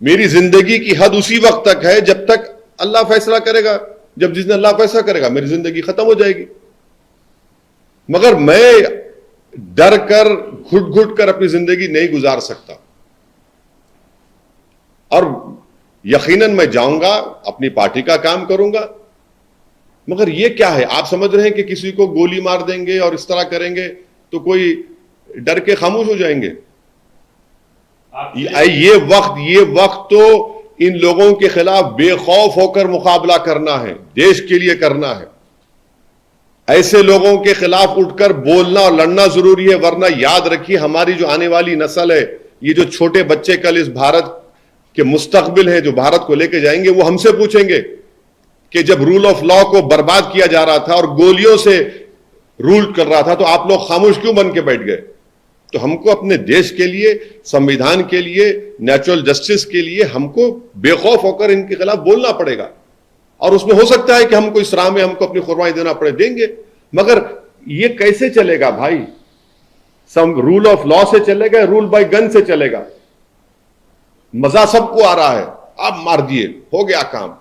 मेरी जिंदगी की हद उसी वक्त तक है जब तक अल्लाह फैसला करेगा। जब जिस दिन अल्लाह फैसला करेगा मेरी जिंदगी खत्म हो जाएगी। मगर मैं डर कर, घुट घुट कर अपनी जिंदगी नहीं गुजार सकता। और यकीनन मैं जाऊंगा, अपनी पार्टी का काम करूंगा। मगर ये क्या है? आप समझ रहे हैं कि किसी को गोली मार देंगे और इस तरह करेंगे तो कोई डर के खामोश हो जाएंगे? ये वक्त तो इन लोगों के खिलाफ बेखौफ होकर मुकाबला करना है, देश के लिए करना है। ऐसे लोगों के खिलाफ उठकर बोलना और लड़ना जरूरी है, वरना याद रखिए हमारी जो आने वाली नस्ल है, ये जो छोटे बच्चे कल इस भारत के मुस्तकबिल है, जो भारत को लेके जाएंगे, वो हमसे पूछेंगे कि जब रूल ऑफ लॉ को बर्बाद किया जा रहा था और गोलियों से रूल कर रहा था तो आप लोग खामोश क्यों बन के बैठ गए। तो हमको अपने देश के लिए, संविधान के लिए, नेचुरल जस्टिस के लिए हमको बेखौफ होकर इनके खिलाफ बोलना पड़ेगा। और उसमें हो सकता है कि हमको इस राह में हमको अपनी कुर्बानी देना पड़े, देंगे, मगर ये कैसे चलेगा भाई। सम रूल ऑफ लॉ से चलेगा, रूल बाय गन से चलेगा। मजा सबको आ रहा है, आप मार दिए, हो गया काम,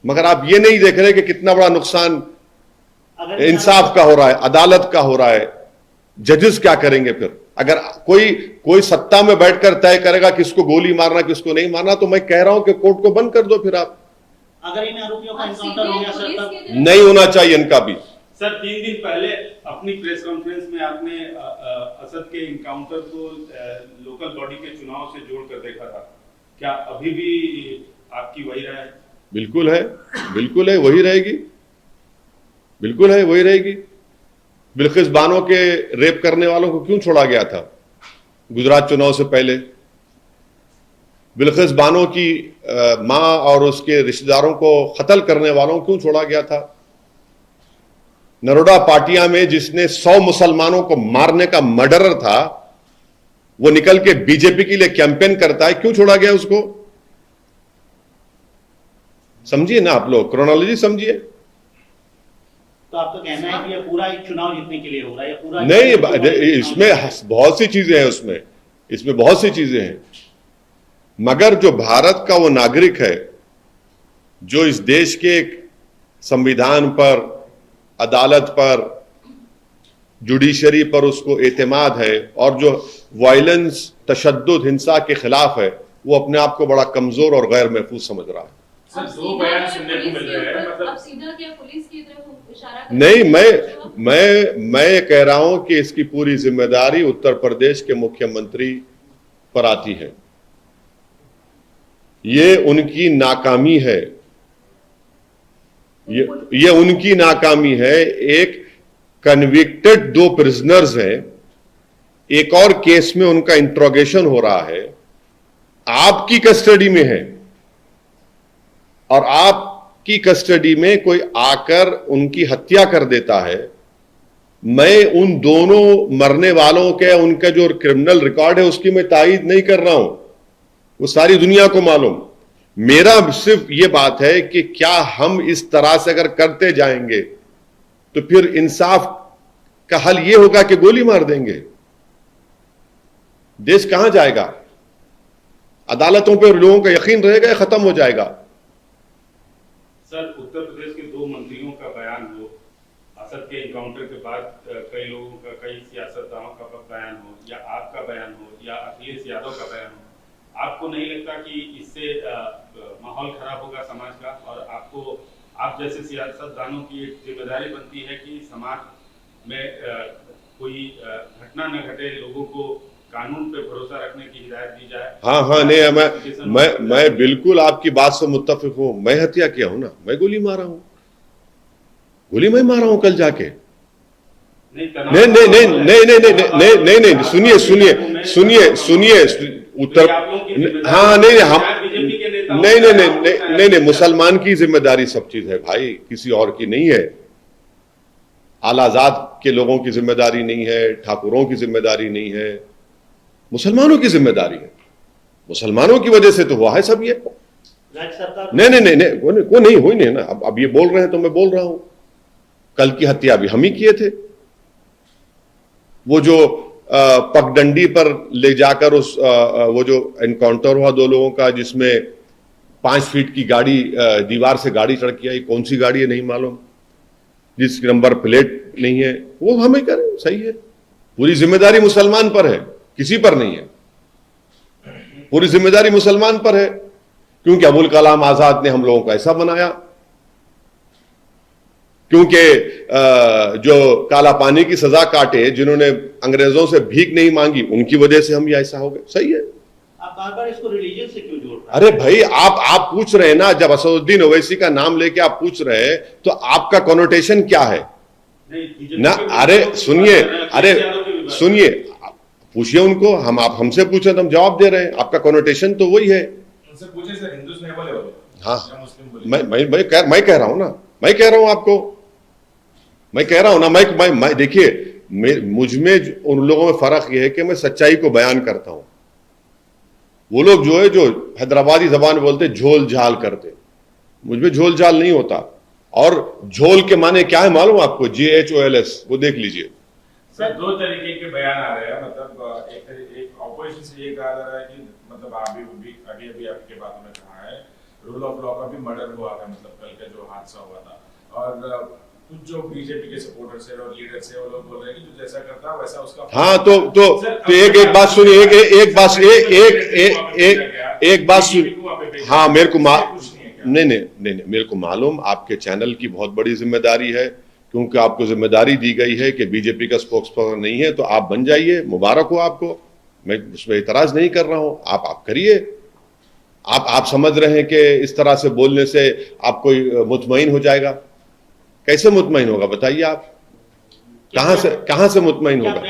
मगर आप ये नहीं देख रहे कि कितना बड़ा नुकसान इंसाफ का हो रहा है, अदालत का हो रहा है। जजेस क्या करेंगे फिर? अगर कोई सत्ता में बैठकर तय करेगा किसको गोली मारना किसको नहीं मारना, तो मैं कह रहा हूं कि कोर्ट को बंद कर दो। फिर आप अगर इन आरोपियों का एनकाउंटर हो गया सर, तब नहीं होना चाहिए इनका भी। सर 3 दिन पहले अपनी प्रेस कॉन्फ्रेंस में आपने असद के इनकाउंटर को लोकल बॉडी के चुनाव से जोड़कर देखा था, क्या अभी भी आपकी वही राय है? बिल्कुल है, बिल्कुल है, वही रहेगी, बिल्कुल है, वही रहेगी। बिल्किस बानो के रेप करने वालों को क्यों छोड़ा गया था गुजरात चुनाव से पहले? बिल्किस बानो की मां और उसके रिश्तेदारों को कत्ल करने वालों को क्यों छोड़ा गया था? नरोडा पाटिया में जिसने 100 मुसलमानों को मारने का मर्डरर था, वो निकल के बीजेपी के लिए कैंपेन करता है, क्यों छोड़ा गया उसको? समझिए ना आप लोग, क्रोनोलॉजी समझिए। तो आपका कहना है कि ये पूरा एक चुनाव जीतने के लिए हो रहा है, या पूरा नहीं, इसमें बहुत सी चीजें हैं, इसमें बहुत सी चीजें हैं, मगर जो भारत का वो नागरिक है जो इस देश के संविधान पर, अदालत पर, जुडिशरी पर उसको एतमाद है, और जो वायलेंस, तशद्दुद, हिंसा के खिलाफ है, वो अपने आप को बड़ा कमजोर और गैर महफूज समझ रहा है। सर 2 बयान सुनने को मिल रहे हैं, मतलब अब सीधा क्या पुलिस की तरफ इशारा नहीं, मैं कह रहा हूं कि इसकी पूरी जिम्मेदारी उत्तर प्रदेश के मुख्यमंत्री पर आती है। ये उनकी नाकामी है, ये उनकी नाकामी है। एक कन्विक्टेड 2 प्रिजनर्स हैं, एक और केस में उनका इंट्रोगेशन हो रहा है, आपकी कस्टडी में है, और आपकी कस्टडी में कोई आकर उनकी हत्या कर देता है। मैं उन दोनों मरने वालों के, उनका जो क्रिमिनल रिकॉर्ड है उसकी मैं तायीद नहीं कर रहा हूं, वो सारी दुनिया को मालूम। मेरा सिर्फ ये बात है कि क्या हम इस तरह से अगर करते जाएंगे तो फिर इंसाफ का हल ये होगा कि गोली मार देंगे? देश कहां जाएगा? अदालतों पर लोगों का यकीन रहेगा या खत्म हो जाएगा? सर उत्तर प्रदेश के 2 मंत्रियों का बयान हो, असद के इनकाउंटर के बाद कई लोगों का, कई सियासतदानों का बयान हो, या आपका बयान हो, या अखिलेश यादव का बयान हो, आपको नहीं लगता कि इससे माहौल खराब होगा समाज का? और आप जैसे सियासतदानों की एक जिम्मेदारी बनती है कि समाज में कोई घटना न घटे, लोगों को कानून पे भरोसा रखने की हिदायत दी जाए। हाँ, नहीं, मैं बिल्कुल आपकी बात से मुत्तफिक हूं। मैं हत्या किया हूं ना, मैं गोली मारा हूं, गोली मैं मारा हूं कल जाके। नहीं, सुनिए, उत्तर, हाँ, नहीं, मुसलमान की जिम्मेदारी सब चीज है भाई, किसी और की नहीं है। आलाजाद के लोगों की जिम्मेदारी नहीं है, ठाकुरों की जिम्मेदारी नहीं है, मुसलमानों की जिम्मेदारी है। मुसलमानों की वजह से तो हुआ है सब ये। राज्य सरकार नहीं हुई नहीं ना। अब ये बोल रहे हैं तो मैं बोल रहा हूं, कल की हत्या भी हम ही किए थे। वो जो पगडंडी पर ले जाकर वो जो एनकाउंटर हुआ 2 लोगों का, जिसमें 5 फीट की गाड़ी दीवार से गाड़ी चढ़ के आई, कौन सी गाड़ी है नहीं मालूम, जिसकी नंबर प्लेट नहीं है, वो हमें करें, सही है। पूरी जिम्मेदारी मुसलमान पर है, किसी पर नहीं है। पूरी जिम्मेदारी मुसलमान पर है, क्योंकि अबुल कलाम आजाद ने हम लोगों को ऐसा बनाया, क्योंकि जो काला पानी की सजा काटे, जिन्होंने अंग्रेजों से भीख नहीं मांगी, उनकी वजह से हम ये ऐसा हो गए। सही है। आप बार-बार इसको रिलीजन से क्यों जोड़ रहे हैं? अरे भाई, आप पूछ रहे हैं ना, जब असदुद्दीन ओवैसी का नाम लेके आप पूछ रहे हैं तो आपका कॉनोटेशन क्या है? ना, अरे सुनिए, पूछिए उनको, हमसे पूछे तो हम जवाब दे रहे हैं, आपका कॉनोटेशन तो वही है। उनसे पूछे सर, हिंदू नहीं बोले वो, हाँ, मुस्लिम बोले। मैं कह रहा हूं ना, मैं कह रहा हूं आपको, मैं कह रहा हूं ना, मैं देखिए, मुझ में उन लोगों में फर्क यह है कि मैं सच्चाई को बयान करता हूं। वो लोग जो है, जो हैदराबादी जबान बोलते झोल झाल करते, मुझ में झोल झाल नहीं होता। और झोल के माने क्या है मालूम आपको? JHOLS, वो देख लीजिए। सर, दो तरीके के बयान आ रहे हैं, मतलब एक ऑपोजिशन से ये कहा जा रहा है कि मतलब अभी आपके बातों में कहा है रूल ऑफ लॉ का भी मर्डर हुआ है, मतलब कल का जो हादसा हुआ था। और कुछ जो बीजेपी के सपोर्टर्स है और लीडर्स है, वो लोग बोल रहे हैं कि जो जैसा करता है वैसा उसका। हाँ, तो एक बात सुनिए, एक बात सुनिए। हाँ, मेरे को नहीं, मेरे को मालूम आपके चैनल की बहुत बड़ी जिम्मेदारी है, क्योंकि आपको जिम्मेदारी दी गई है कि बीजेपी का स्पोक्सपर्सन नहीं है, तो आप बन जाइए, मुबारक हो आपको, मैं उसमें इतराज नहीं कर रहा हूं, आप करिए। आप समझ रहे हैं कि इस तरह से बोलने से आप कोई मुतमईन हो जाएगा? कैसे मुतमईन होगा बताइए आप? कहां से मुतमईन होगा?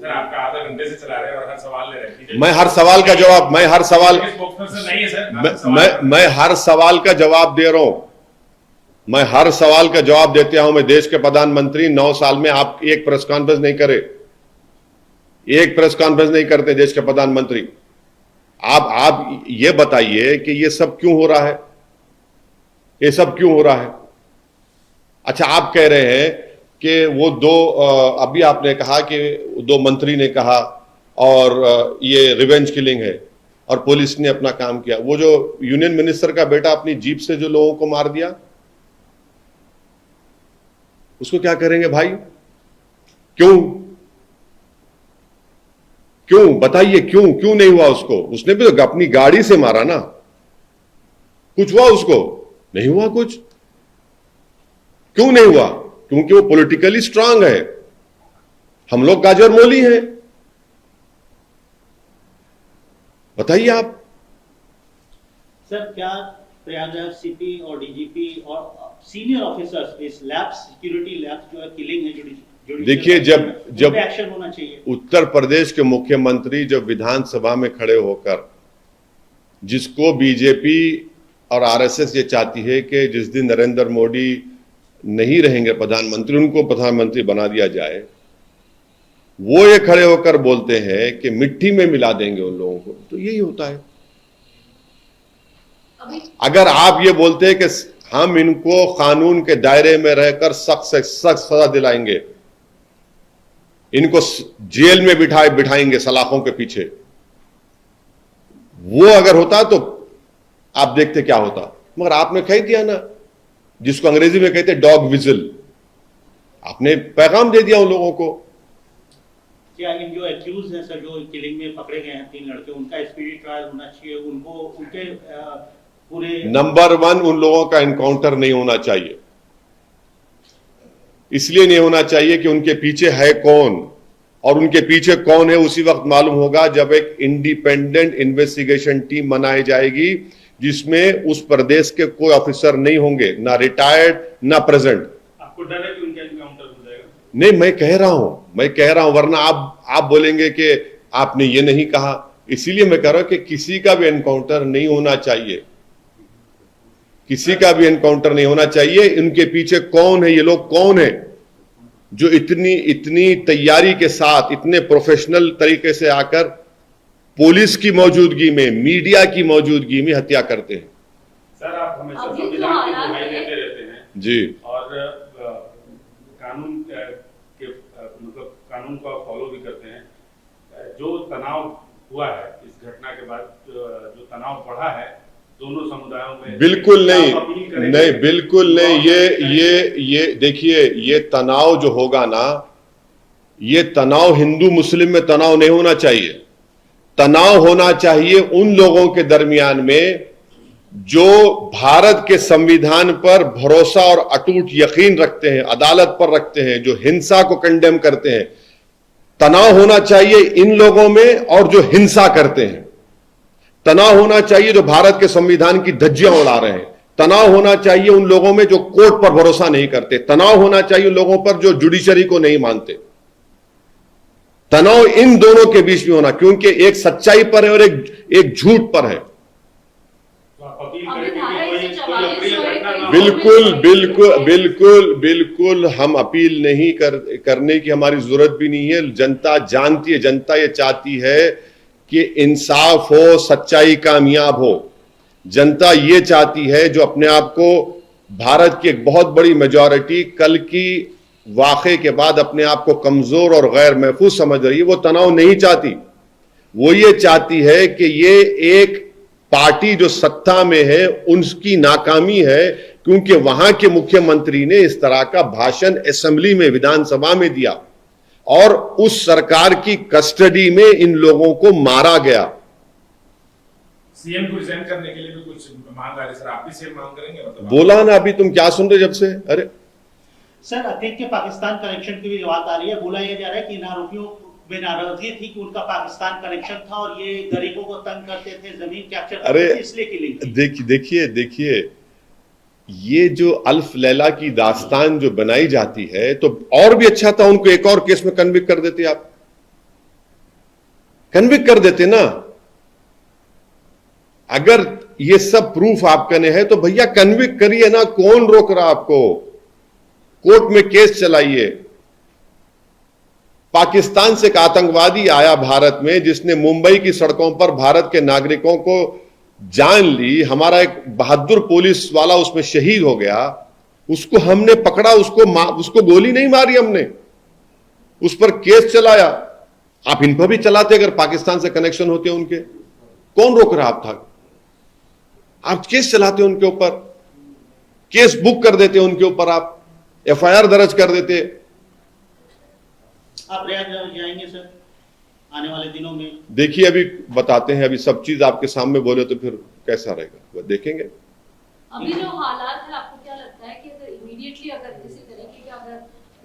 आपका आधा घंटे से चला रहे हैं और हर सवाल ले रहे हैं। मैं हर सवाल का जवाब दे रहा हूं। मैं हर सवाल का जवाब देते हूं। मैं देश के प्रधानमंत्री, 9 साल में आप एक प्रेस कॉन्फ्रेंस नहीं करे, एक प्रेस कॉन्फ्रेंस नहीं करते देश के प्रधानमंत्री। आप ये बताइए कि ये सब क्यों हो रहा है? ये सब क्यों हो रहा है? अच्छा, आप कह रहे हैं कि वो अभी आपने कहा कि 2 मंत्री ने कहा और ये रिवेंज किलिंग है और पुलिस ने अपना काम किया। वो जो यूनियन मिनिस्टर का बेटा अपनी जीप से जो लोगों को मार दिया, उसको क्या करेंगे भाई? क्यों बताइए, क्यों नहीं हुआ उसको? उसने भी तो अपनी गाड़ी से मारा ना। कुछ हुआ उसको? नहीं हुआ कुछ। क्यों नहीं हुआ? क्योंकि वो पॉलिटिकली स्ट्रांग है, हम लोग गाजर मोली हैं। बताइए आप। सर, क्या प्रयागराज CP और DGP और सीनियर ऑफिसर्स इस लैब्स, सिक्योरिटी लैब्स जो है किलिंग है, देखिए, जब एक्शन होना चाहिए। उत्तर प्रदेश के मुख्यमंत्री जब विधानसभा में खड़े होकर, जिसको बीजेपी और RSS ये चाहती है कि जिस दिन नरेंद्र मोदी नहीं रहेंगे प्रधानमंत्री, उनको प्रधानमंत्री बना दिया जाए, वो ये खड़े होकर बोलते हैं कि मिट्टी में मिला देंगे उन लोगों को। तो यही होता है। अगर आप ये बोलते हैं कि हम इनको कानून के दायरे में रहकर सख्त से सख्त सजा दिलाएंगे, इनको जेल में बिठाएंगे सलाखों के पीछे, वो अगर होता तो आप देखते क्या होता। मगर आपने कह दिया ना, जिसको अंग्रेजी में कहते डॉग विजिल, आपने पैगाम दे दिया उन लोगों को। क्या इन जो एक्यूज हैं सर, जो किलिंग में पकड़े गए हैं 3 लड़के, उनका स्पीडी ट्रायल होना चाहिए? उनको उनके पूरे नंबर 1 उन लोगों का एनकाउंटर नहीं होना चाहिए। इसलिए नहीं होना चाहिए कि उनके पीछे है कौन, और उनके पीछे कौन है उसी वक्त मालूम होगा जब एक इंडिपेंडेंट इन्वेस्टिगेशन टीम बनाई जाएगी, जिसमें उस प्रदेश के कोई ऑफिसर नहीं होंगे, ना रिटायर्ड ना प्रेजेंट। आपको डर है कि उनका एनकाउंटर हो जाएगा? नहीं, मैं कह रहा हूं, वरना आप बोलेंगे कि आपने ये नहीं कहा। इसीलिए मैं कह रहा हूं कि किसी का भी एनकाउंटर नहीं होना चाहिए, किसी का भी एनकाउंटर नहीं होना चाहिए। इनके पीछे कौन है, ये लोग कौन है जो इतनी तैयारी के साथ, इतने प्रोफेशनल तरीके से आकर पुलिस की मौजूदगी में, मीडिया की मौजूदगी में हत्या करते हैं। सर, आप हमेशा संविधान की दुहाई देते रहते हैं जी, और कानून के मतलब कानून को आप फॉलो भी करते हैं। जो तनाव हुआ है इस घटना के बाद, जो तनाव बढ़ा है दोनों समुदायों में, बिल्कुल नहीं, बिल्कुल नहीं। ये देखिए, ये तनाव जो होगा ना, ये तनाव हिंदू मुस्लिम में तनाव नहीं होना चाहिए। तनाव होना चाहिए उन लोगों के दरमियान में जो भारत के संविधान पर भरोसा और अटूट यकीन रखते हैं, अदालत पर रखते हैं, जो हिंसा को कंडेम करते हैं। तनाव होना चाहिए इन लोगों में और जो हिंसा करते हैं। तनाव होना चाहिए जो भारत के संविधान की धज्जियां उड़ा रहे हैं। तनाव होना चाहिए उन लोगों में जो कोर्ट पर भरोसा नहीं करते, तनाव होना चाहिए उन लोगों पर जो जुडिशरी को नहीं मानते। तनाव इन दोनों के बीच में होना, क्योंकि एक सच्चाई पर है और एक झूठ पर है। तो आप अपील करेंगे कि कोई अप्रिय घटना ना हो। बिल्कुल बिल्कुल बिल्कुल बिल्कुल हम अपील नहीं करने की हमारी जरूरत भी नहीं है। जनता जानती है, जनता ये चाहती है कि इंसाफ हो, सच्चाई कामयाब हो। जनता ये चाहती है, जो अपने आप को भारत की एक बहुत बड़ी मेजॉरिटी कल की वाक़े के बाद अपने आप को कमजोर और गैर महफूज समझ रही है, वो तनाव नहीं चाहती। वो ये चाहती है कि ये एक पार्टी जो सत्ता में है उनकी नाकामी है, क्योंकि वहां के मुख्यमंत्री ने इस तरह का भाषण असेंबली में, विधानसभा में दिया और उस सरकार की कस्टडी में इन लोगों को मारा गया। सीएम को रिजाइन करने के लिए भी कुछ मांग आ रही, सर आप भी सेम मांग करेंगे? मतलब बोला ना, अभी तुम क्या सुन रहे जब से? अरे सर, अतीक के पाकिस्तान कनेक्शन की भी बात आ रही है। बोला यह जा रहा है कि इन आरोपियों में नाराजगी थी कि उनका पाकिस्तान कनेक्शन था और ये गरीबों को तंग करते थे, जमीन कैप्चर करते थे, इसलिए की लिंक थी। देखिए ये जो अल्फ लैला की दास्तान जो बनाई जाती है, तो और भी अच्छा था उनको एक और केस में कन्विक्ट कर देते। आप कन्विक्ट कर देते ना। अगर ये सब प्रूफ आपके है तो भैया कन्विक्ट करिए ना, कौन रोक रहा आपको? कोर्ट में केस चलाइए। पाकिस्तान से एक आतंकवादी आया भारत में, जिसने मुंबई की सड़कों पर भारत के नागरिकों को जान ली। हमारा एक बहादुर पुलिस वाला उसमें शहीद हो गया। उसको हमने पकड़ा, उसको गोली नहीं मारी हमने, उस पर केस चलाया। आप इन पर भी चलाते अगर पाकिस्तान से कनेक्शन होते उनके। कौन रोक रहा आप था? आप केस चलाते उनके ऊपर, केस बुक कर देते उनके ऊपर, आप एफआईआर दर्ज कर देते। आप रियाद जाएंगे सर आने वाले दिनों में? देखिए अभी बताते हैं, अभी सब चीज आपके सामने बोले तो फिर कैसा रहेगा, वो देखेंगे। अभी जो हालात है, आपको क्या लगता है कि अगर इमीडिएटली अगर किसी तरीके का अगर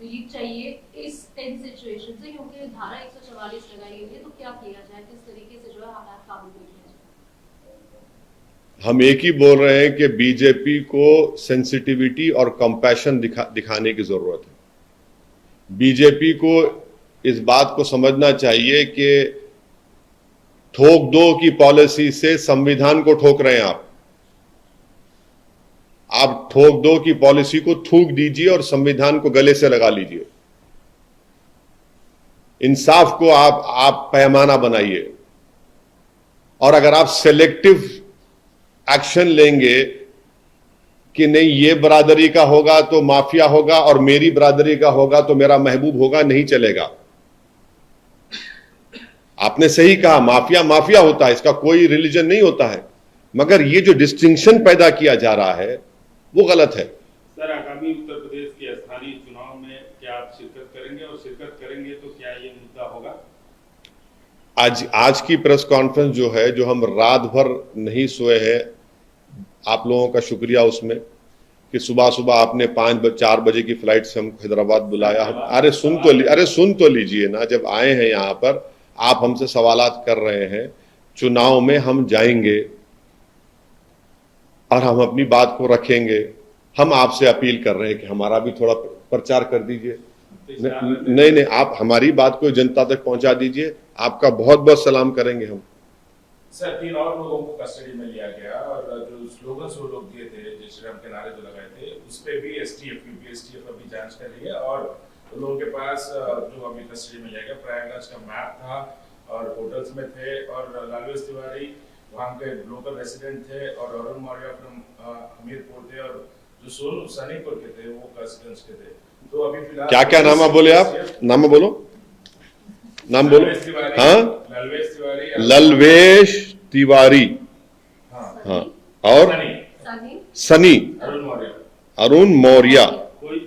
रिलीफ चाहिए इस टेंस सिचुएशन से, क्योंकि धारा 144 लगाई गई है, तो क्या किया जाए, किस तरीके से जो है हालात काबू में किया जाए? हम एक ही बोल रहे हैं कि बीजेपी को सेंसिटिविटी और कंपैशन दिखाने की जरूरत है। बीजेपी को इस बात को समझना चाहिए कि थोक दो की पॉलिसी से संविधान को ठोक रहे हैं आप थोक दो की पॉलिसी को थूक दीजिए और संविधान को गले से लगा लीजिए। इंसाफ को आप पैमाना बनाइए। और अगर आप सेलेक्टिव एक्शन लेंगे कि नहीं ये बरादरी का होगा तो माफिया होगा और मेरी बरादरी का होगा तो मेरा महबूब होगा, नहीं चलेगा। आपने सही कहा, माफिया माफिया होता है, इसका कोई रिलीजन नहीं होता है, मगर ये जो डिस्टिंक्शन पैदा किया जा रहा है वो गलत है। सर, आगामी उत्तर प्रदेश के स्थानीय चुनाव में क्या आप शिरकत करेंगे, और शिरकत करेंगे तो क्या ये मुद्दा होगा? आज की प्रेस कॉन्फ्रेंस जो है, जो हम रात भर नहीं सोए हैं, आप लोगों का शुक्रिया उसमें कि सुबह सुबह आपने 4 बजे की फ्लाइट से हम हैदराबाद बुलाया। अरे सुन तो लीजिए ना, जब आए हैं यहाँ पर आप हमसे सवालात कर रहे हैं। चुनाव में हम जाएंगे और हम अपनी बात को रखेंगे। हम आपसे अपील कर रहे हैं कि हमारा भी थोड़ा प्रचार कर दीजिए। नहीं, आप हमारी बात को जनता तक पहुंचा दीजिए। आपका बहुत बहुत सलाम करेंगे हम। सर 3 और लोगों को कस्टडी में लिया गया, और जो स्लोगन्स वो लोग दिए थे, जय श्री राम के नारे जो लगाए थे, उस पे भी एसटीएफ अभी जांच कर रही है। और लोगों के पास जो अभी कस्टडी में लिया गया, प्रयागराज का मैप था और होटल्स में थे, और लालवेश तिवारी वहाँ के लोकल रेसिडेंट थे, और अरुण मौर्य फ्रॉम हमीरपुर थे, और जो सोनू सनीपुर के थे वो कस्टम्स के थे। तो अभी फिलहाल क्या नाम बोले आप? नाम बोलो। हाँ, ललवेश तिवारी। हाँ, और सनी, अरुण मौर्य। कोई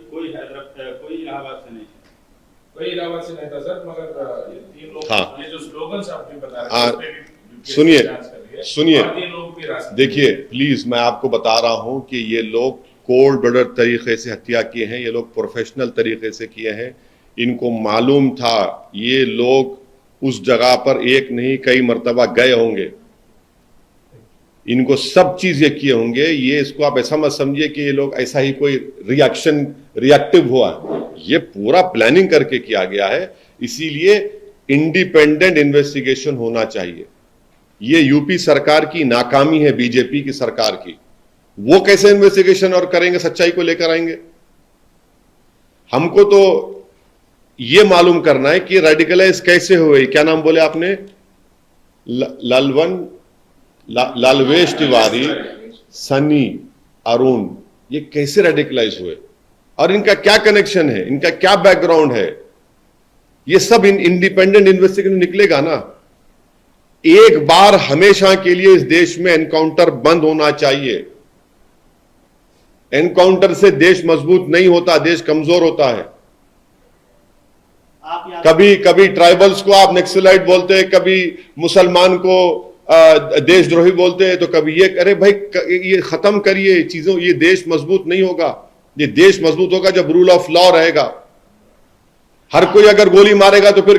इलाहाबाद से नहीं था सर, मगर ये 3 लोग, हाँ, ये जो स्लोगन्स आप भी बता रहे हैं, उस पे भी सुनिए, और 3 लोग भी देखिए प्लीज, मैं आपको बता रहा हूं कि ये लोग कोल्ड ब्लडेड तरीके से हत्या किए हैं। ये लोग प्रोफेशनल तरीके से किए हैं। इनको मालूम था ये लोग उस जगह पर एक नहीं कई मर्तबा गए होंगे। इनको सब चीज ये किए होंगे। ये इसको आप ऐसा मत समझिए कि ये लोग ऐसा ही कोई रिएक्टिव हुआ, ये पूरा प्लानिंग करके किया गया है। इसीलिए इंडिपेंडेंट इन्वेस्टिगेशन होना चाहिए। ये यूपी सरकार की नाकामी है, बीजेपी की सरकार की। वो कैसे इन्वेस्टिगेशन और करेंगे, सच्चाई को लेकर आएंगे? हमको तो ये मालूम करना है कि रेडिकलाइज कैसे हुए। क्या नाम बोले आपने? लालवेश तिवारी, सनी, अरुण, ये कैसे रेडिकलाइज हुए और इनका क्या कनेक्शन है, इनका क्या बैकग्राउंड है? ये सब इंडिपेंडेंट इन्वेस्टिगेशन निकलेगा ना। एक बार हमेशा के लिए इस देश में एनकाउंटर बंद होना चाहिए। एनकाउंटर से देश मजबूत नहीं होता, देश कमजोर होता है। कभी कभी ट्राइबल्स को आप नक्सलाइट बोलते हैं, कभी मुसलमान को देशद्रोही बोलते हैं, तो कभी ये, अरे भाई ये खत्म करिए चीजों। ये देश मजबूत नहीं होगा। ये देश मजबूत होगा जब रूल ऑफ लॉ रहेगा। हर कोई अगर गोली मारेगा तो फिर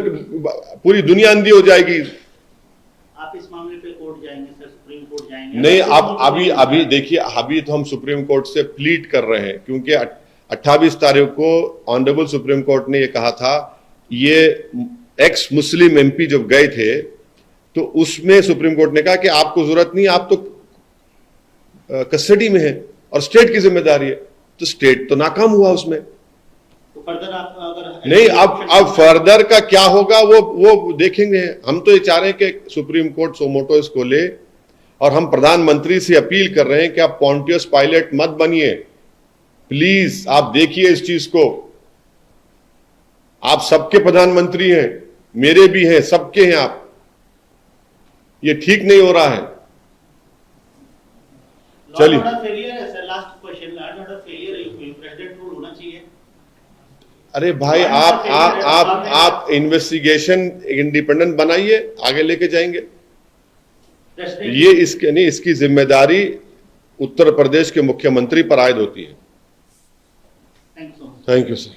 पूरी दुनिया अंधी हो जाएगी। आप इस मामले पे कोर्ट जाएंगे सर, सुप्रीम कोर्ट जाएंगे? नहीं, आप अभी देखिए, अभी तो हम सुप्रीम कोर्ट से प्लीड कर रहे हैं, क्योंकि 28 तारीख को ऑनरेबल सुप्रीम कोर्ट ने ये कहा था। ये एक्स मुस्लिम एमपी जब गए थे तो उसमें सुप्रीम कोर्ट ने कहा कि आपको जरूरत नहीं, आप तो कस्टडी में है और स्टेट की जिम्मेदारी है। तो स्टेट तो नाकाम हुआ उसमें। तो फर्दर आप अगर नहीं, अब फर्दर का क्या होगा वो देखेंगे। हम तो ये चाह रहे हैं कि सुप्रीम कोर्ट सोमोटो इसको ले, और हम प्रधानमंत्री से अपील कर रहे हैं कि आप पॉन्टियस पायलट मत बनिए। प्लीज आप देखिए इस चीज को। आप सबके प्रधानमंत्री हैं, मेरे भी हैं, सबके हैं आप। ये ठीक नहीं हो रहा है। चलिए, फेलियर है सर। लास्ट क्वेश्चन, फेलियर है, प्रेसिडेंट रूल होना चाहिए। अरे भाई, आप इन्वेस्टिगेशन इंडिपेंडेंट बनाइए, आगे लेके जाएंगे। ये इसके नहीं, इसकी जिम्मेदारी उत्तर प्रदेश के मुख्यमंत्री पर आयद होती है। Thank you thank you sir.